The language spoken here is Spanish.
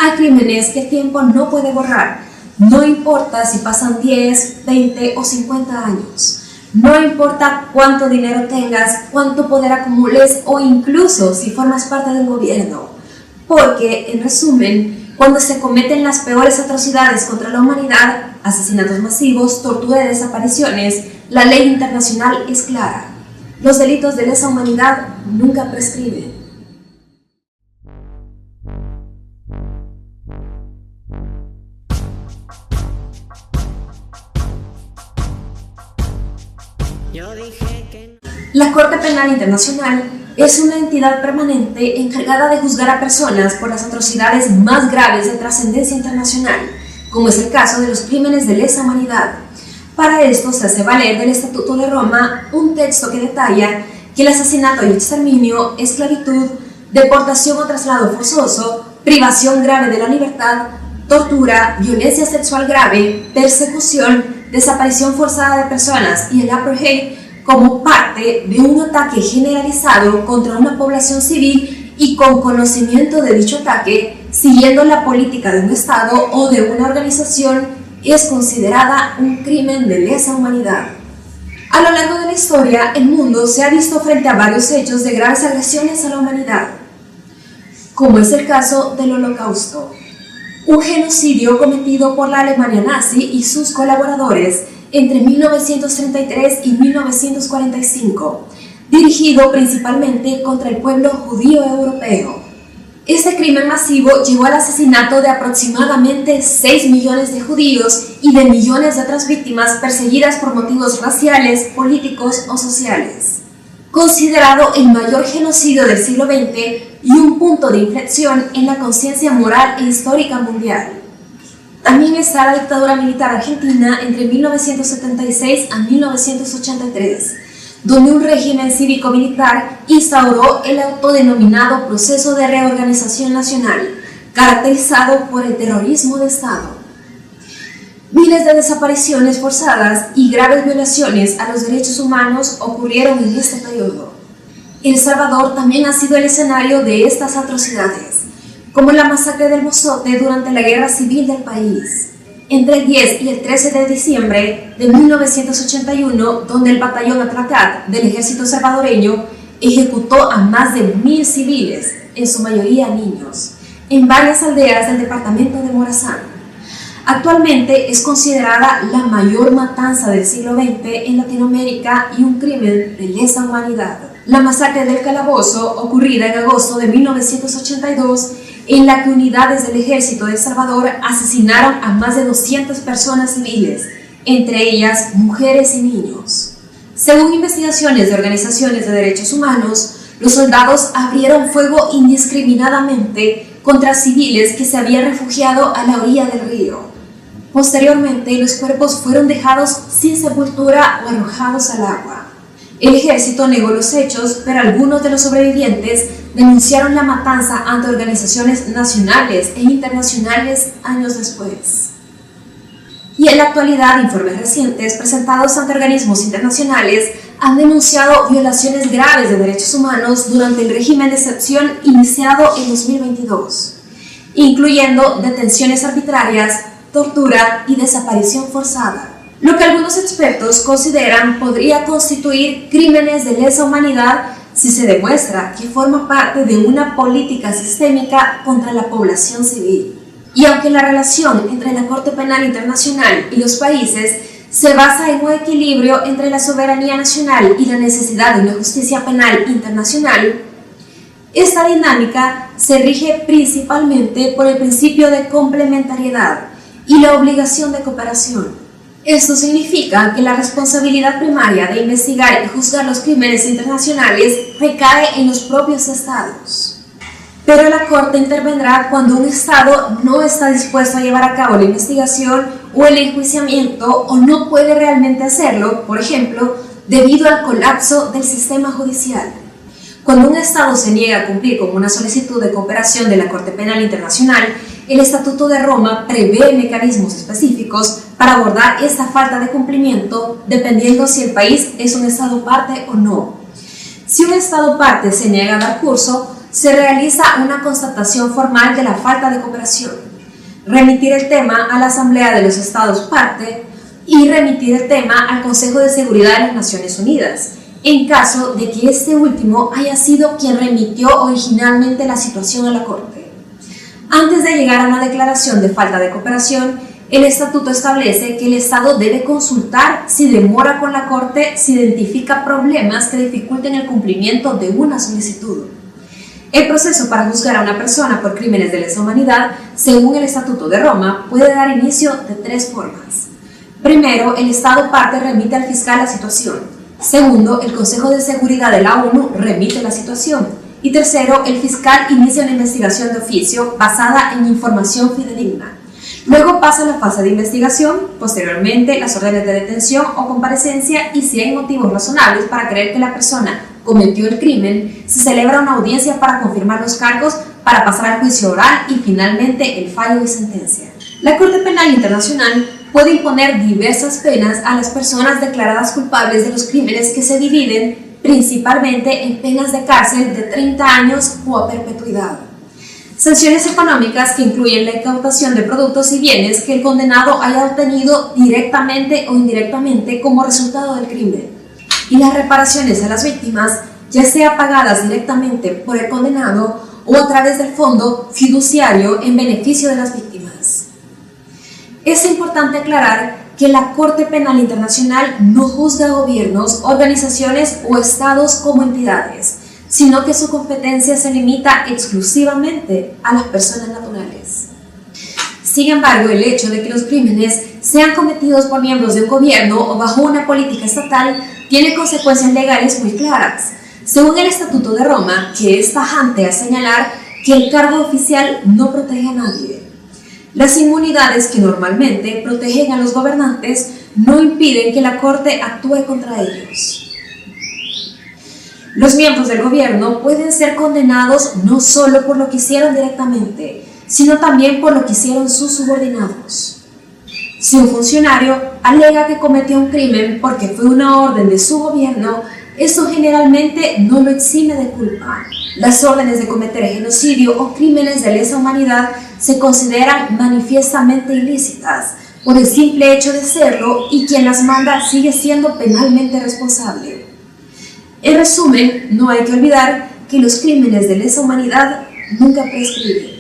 Hay crímenes que el tiempo no puede borrar. No importa si pasan 10, 20 o 50 años. No importa cuánto dinero tengas, cuánto poder acumules o incluso si formas parte de un gobierno. Porque, en resumen, cuando se cometen las peores atrocidades contra la humanidad, asesinatos masivos, tortura y desapariciones, la ley internacional es clara. Los delitos de lesa humanidad nunca prescriben. La Corte Penal Internacional es una entidad permanente encargada de juzgar a personas por las atrocidades más graves de trascendencia internacional, como es el caso de los crímenes de lesa humanidad. Para esto se hace valer del Estatuto de Roma un texto que detalla que el asesinato y exterminio, esclavitud, deportación o traslado forzoso, privación grave de la libertad, tortura, violencia sexual grave, persecución, desaparición forzada de personas y el apartheid como parte de un ataque generalizado contra una población civil y con conocimiento de dicho ataque, siguiendo la política de un Estado o de una organización, es considerada un crimen de lesa humanidad. A lo largo de la historia, el mundo se ha visto frente a varios hechos de graves agresiones a la humanidad, como es el caso del Holocausto, un genocidio cometido por la Alemania nazi y sus colaboradores entre 1933 y 1945, dirigido principalmente contra el pueblo judío europeo. Este crimen masivo llevó al asesinato de aproximadamente 6 millones de judíos y de millones de otras víctimas perseguidas por motivos raciales, políticos o sociales. Considerado el mayor genocidio del siglo XX y un punto de inflexión en la conciencia moral e histórica mundial. También está la dictadura militar argentina entre 1976 a 1983, donde un régimen cívico-militar instauró el autodenominado proceso de reorganización nacional, caracterizado por el terrorismo de Estado. Miles de desapariciones forzadas y graves violaciones a los derechos humanos ocurrieron en este periodo. El Salvador también ha sido el escenario de estas atrocidades, como la masacre del Mozote durante la Guerra Civil del país, entre el 10 y el 13 de diciembre de 1981, donde el batallón Atracat del ejército salvadoreño ejecutó a más de 1000 civiles, en su mayoría niños, en varias aldeas del departamento de Morazán. Actualmente es considerada la mayor matanza del siglo XX en Latinoamérica y un crimen de lesa humanidad. La masacre del Calabozo, ocurrida en agosto de 1982, en la que unidades del ejército de El Salvador asesinaron a más de 200 personas civiles, entre ellas mujeres y niños. Según investigaciones de organizaciones de derechos humanos, los soldados abrieron fuego indiscriminadamente contra civiles que se habían refugiado a la orilla del río. Posteriormente, los cuerpos fueron dejados sin sepultura o arrojados al agua. El ejército negó los hechos, pero algunos de los sobrevivientes denunciaron la matanza ante organizaciones nacionales e internacionales años después. Y en la actualidad, informes recientes presentados ante organismos internacionales han denunciado violaciones graves de derechos humanos durante el régimen de excepción iniciado en 2022, incluyendo detenciones arbitrarias, tortura y desaparición forzada, lo que algunos expertos consideran podría constituir crímenes de lesa humanidad si se demuestra que forma parte de una política sistémica contra la población civil. Y aunque la relación entre la Corte Penal Internacional y los países se basa en un equilibrio entre la soberanía nacional y la necesidad de una justicia penal internacional, esta dinámica se rige principalmente por el principio de complementariedad y la obligación de cooperación. Esto significa que la responsabilidad primaria de investigar y juzgar los crímenes internacionales recae en los propios estados. Pero la Corte intervendrá cuando un estado no está dispuesto a llevar a cabo la investigación o el enjuiciamiento o no puede realmente hacerlo, por ejemplo, debido al colapso del sistema judicial. Cuando un estado se niega a cumplir con una solicitud de cooperación de la Corte Penal Internacional, el Estatuto de Roma prevé mecanismos específicos para abordar esta falta de cumplimiento dependiendo si el país es un Estado parte o no. Si un Estado parte se niega a dar curso, se realiza una constatación formal de la falta de cooperación, remitir el tema a la Asamblea de los Estados parte y remitir el tema al Consejo de Seguridad de las Naciones Unidas, en caso de que este último haya sido quien remitió originalmente la situación a la Corte. Antes de llegar a una declaración de falta de cooperación, el Estatuto establece que el Estado debe consultar si demora con la Corte, si identifica problemas que dificulten el cumplimiento de una solicitud. El proceso para juzgar a una persona por crímenes de lesa humanidad, según el Estatuto de Roma, puede dar inicio de 3 formas. Primero, el Estado parte remite al fiscal la situación. Segundo, el Consejo de Seguridad de la ONU remite la situación. Y tercero, el fiscal inicia una investigación de oficio basada en información fidedigna. Luego pasa la fase de investigación, posteriormente las órdenes de detención o comparecencia y si hay motivos razonables para creer que la persona cometió el crimen, se celebra una audiencia para confirmar los cargos, para pasar al juicio oral y finalmente el fallo de sentencia. La Corte Penal Internacional puede imponer diversas penas a las personas declaradas culpables de los crímenes que se dividen principalmente en penas de cárcel de 30 años o a perpetuidad. Sanciones económicas que incluyen la incautación de productos y bienes que el condenado haya obtenido directamente o indirectamente como resultado del crimen. Y las reparaciones a las víctimas, ya sea pagadas directamente por el condenado o a través del fondo fiduciario en beneficio de las víctimas. Es importante aclarar que la Corte Penal Internacional no juzga a gobiernos, organizaciones o estados como entidades, sino que su competencia se limita exclusivamente a las personas naturales. Sin embargo, el hecho de que los crímenes sean cometidos por miembros de un gobierno o bajo una política estatal tiene consecuencias legales muy claras. Según el Estatuto de Roma, que es tajante a señalar que el cargo oficial no protege a nadie. Las inmunidades que normalmente protegen a los gobernantes no impiden que la Corte actúe contra ellos. Los miembros del gobierno pueden ser condenados no solo por lo que hicieron directamente, sino también por lo que hicieron sus subordinados. Si un funcionario alega que cometió un crimen porque fue una orden de su gobierno, eso generalmente no lo exime de culpa. Las órdenes de cometer genocidio o crímenes de lesa humanidad se consideran manifiestamente ilícitas por el simple hecho de serlo y quien las manda sigue siendo penalmente responsable. En resumen, no hay que olvidar que los crímenes de lesa humanidad nunca prescriben.